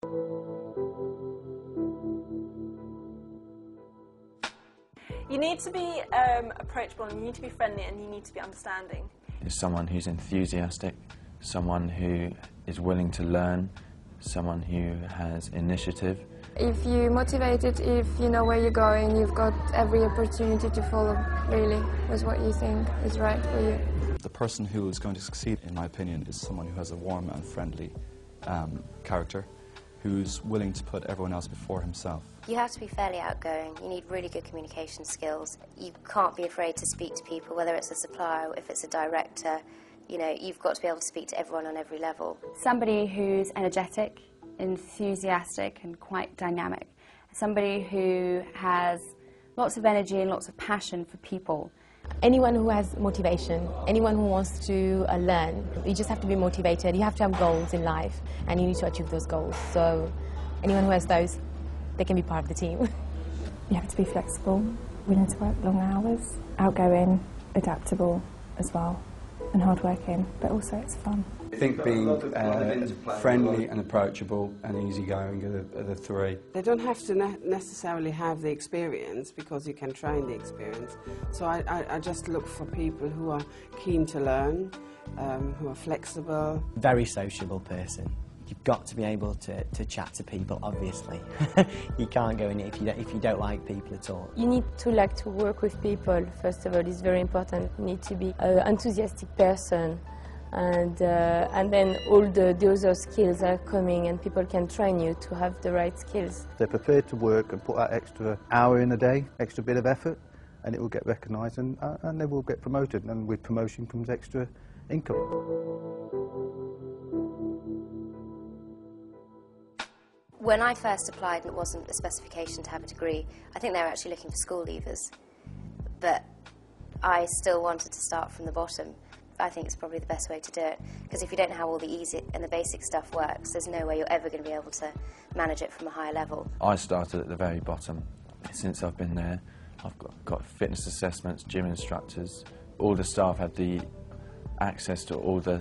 You need to be approachable, and you need to be friendly, and you need to be understanding. Is someone who's enthusiastic, someone who is willing to learn, someone who has initiative. If you're motivated, if you know where you're going, you've got every opportunity to follow, really, with what you think is right for you. The person who is going to succeed, in my opinion, is someone who has a warm and friendly character, who's willing to put everyone else before himself. You have to be fairly outgoing. You need really good communication skills. You can't be afraid to speak to people, whether it's a supplier or if it's a director. You know, you've got to be able to speak to everyone on every level. Somebody who's energetic, enthusiastic and quite dynamic. Somebody who has lots of energy and lots of passion for people. Anyone who has motivation, anyone who wants to learn, you just have to be motivated. You have to have goals in life and you need to achieve those goals. So anyone who has those, they can be part of the team. You have to be flexible, willing to work long hours, outgoing, adaptable as well, and hardworking, but also it's fun. I think being friendly and approachable and easygoing are the three. They don't have to necessarily have the experience, because you can train the experience. So I just look for people who are keen to learn, who are flexible. Very sociable person. You've got to be able to chat to people, obviously. You can't go in it if you don't like people at all. You need to like to work with people, first of all. It's very important. You need to be an enthusiastic person. And then all the other skills are coming, and people can train you to have the right skills. They're prepared to work and put that extra hour in a day, extra bit of effort, and it will get recognised and they will get promoted, and with promotion comes extra income. When I first applied and it wasn't a specification to have a degree, I think they were actually looking for school leavers. But I still wanted to start from the bottom. I think it's probably the best way to do it, because if you don't know how all the easy and the basic stuff works, there's no way you're ever going to be able to manage it from a higher level. I started at the very bottom. Since I've been there, I've got fitness assessments, gym instructors. All the staff have the access to all the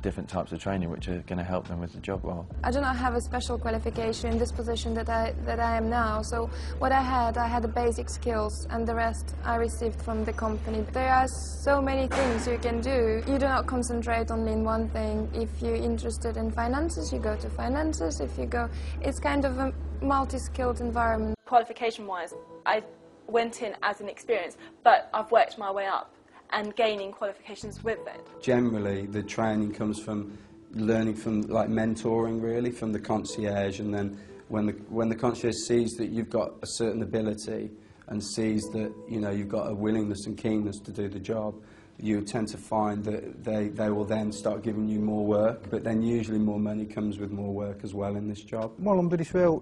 different types of training which are going to help them with the job role. I do not have a special qualification in this position that I am now, so what I had the basic skills, and the rest I received from the company. There are so many things you can do. You do not concentrate only in one thing. If you're interested in finances, you go to finances. It's kind of a multi-skilled environment. Qualification-wise, I went in as an experience, but I've worked my way up and gaining qualifications with it. Generally, the training comes from learning from, like, mentoring, really, from the concierge, and then when the concierge sees that you've got a certain ability and sees that, you know, you've got a willingness and keenness to do the job, you tend to find that they will then start giving you more work, but then usually more money comes with more work as well in this job. While on British Rail,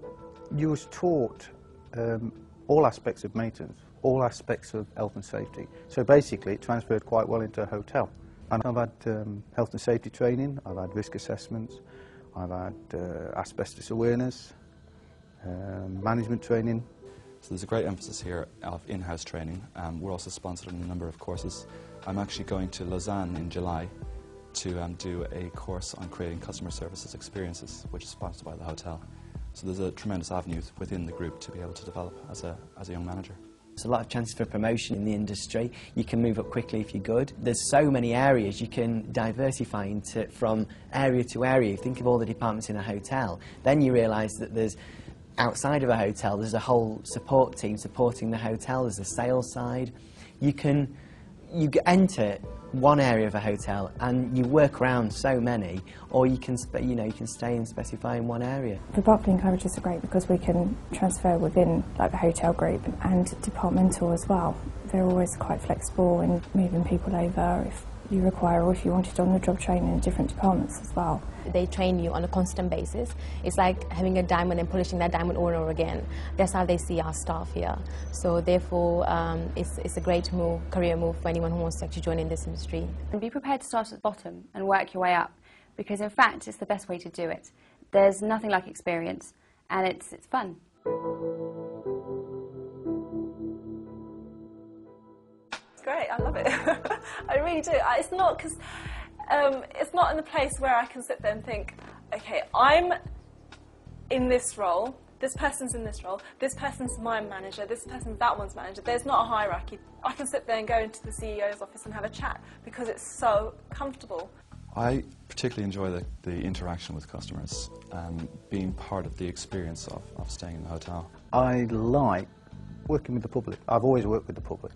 you was taught all aspects of maintenance, all aspects of health and safety. So basically it transferred quite well into a hotel. And I've had health and safety training, I've had risk assessments, I've had asbestos awareness, management training. So there's a great emphasis here of in-house training. We're also sponsored in a number of courses. I'm actually going to Lausanne in July to do a course on creating customer services experiences, which is sponsored by the hotel. So there's a tremendous avenue within the group to be able to develop as a young manager. There's a lot of chances for promotion in the industry. You can move up quickly if you're good. There's so many areas you can diversify into from area to area. If you think of all the departments in a hotel, then you realise that there's, outside of a hotel, there's a whole support team supporting the hotel. There's a sales side. You enter one area of a hotel and you work around so many, or you can stay and specify in one area. The Barclay encourages are great because we can transfer within, like, the hotel group, and departmental as well. They're always quite flexible in moving people over if you require, or if you wanted on-the-job training in different departments as well. They train you on a constant basis. It's like having a diamond and polishing that diamond over and over again. That's how they see our staff here. So therefore, it's a great career move for anyone who wants to actually join in this industry. And be prepared to start at the bottom and work your way up, because in fact it's the best way to do it. There's nothing like experience, and it's fun. Great, I love it. I really do. It's not because it's not in the place where I can sit there and think, okay, I'm in this role, this person's in this role, this person's my manager, this person's that one's manager. There's not a hierarchy. I can sit there and go into the CEO's office and have a chat because it's so comfortable. I particularly enjoy the interaction with customers and being part of the experience of staying in the hotel. I like working with the public. I've always worked with the public.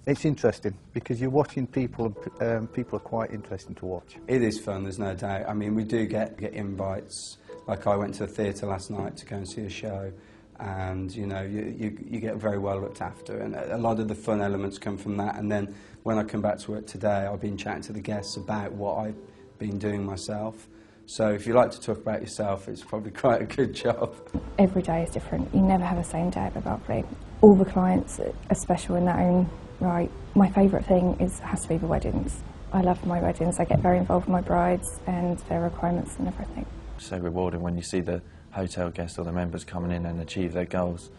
It's interesting because you're watching people, and people are quite interesting to watch. It is fun, there's no doubt. I mean, we do get invites. Like I went to a theatre last night to go and see a show, and you know, you get very well looked after, and a lot of the fun elements come from that. And then when I come back to work today, I've been chatting to the guests about what I've been doing myself. So if you like to talk about yourself, it's probably quite a good job. Every day is different. You never have the same day at the Buckley. All the clients are special in their own right. My favourite thing has to be the weddings. I love my weddings. I get very involved with my brides and their requirements and everything. So rewarding when you see the hotel guests or the members coming in and achieve their goals,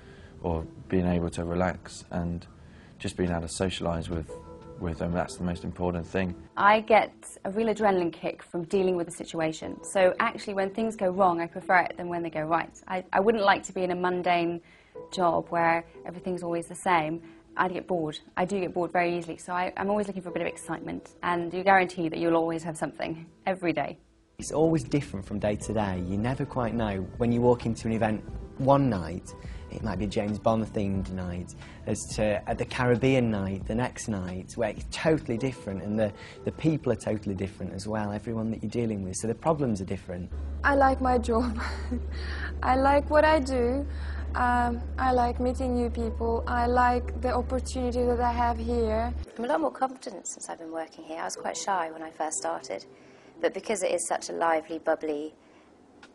or being able to relax and just being able to socialise with them. That's the most important thing. I get a real adrenaline kick from dealing with the situation. So actually when things go wrong, I prefer it than when they go right. I wouldn't like to be in a mundane job where everything's always the same. I'd get bored. I do get bored very easily, so I'm always looking for a bit of excitement, and you guarantee that you'll always have something every day. It's always different from day to day. You never quite know. When you walk into an event one night, it might be a James Bond themed night, as to at the Caribbean night, the next night, where it's totally different, and the people are totally different as well, everyone that you're dealing with, so the problems are different. I like my job. I like what I do. I like meeting new people. I like the opportunity that I have here. I'm a lot more confident since I've been working here. I was quite shy when I first started, but because it is such a lively, bubbly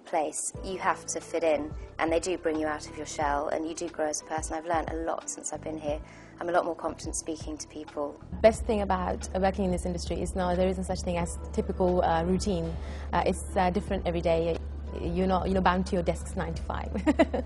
place, you have to fit in, and they do bring you out of your shell, and you do grow as a person. I've learned a lot since I've been here. I'm a lot more confident speaking to people. Best thing about working in this industry is now there isn't such thing as typical routine. It's different every day. You're not bound to your desks 9 to 5.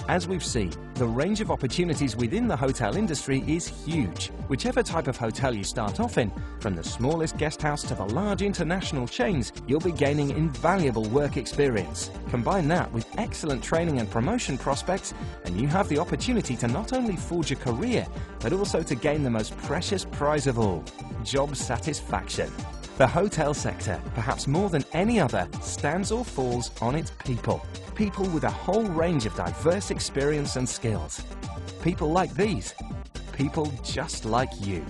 As we've seen, the range of opportunities within the hotel industry is huge. Whichever type of hotel you start off in, from the smallest guest house to the large international chains, you'll be gaining invaluable work experience. Combine that with excellent training and promotion prospects, and you have the opportunity to not only forge a career, but also to gain the most precious prize of all, job satisfaction. The hotel sector, perhaps more than any other, stands or falls on its people. People with a whole range of diverse experience and skills. People like these. People just like you.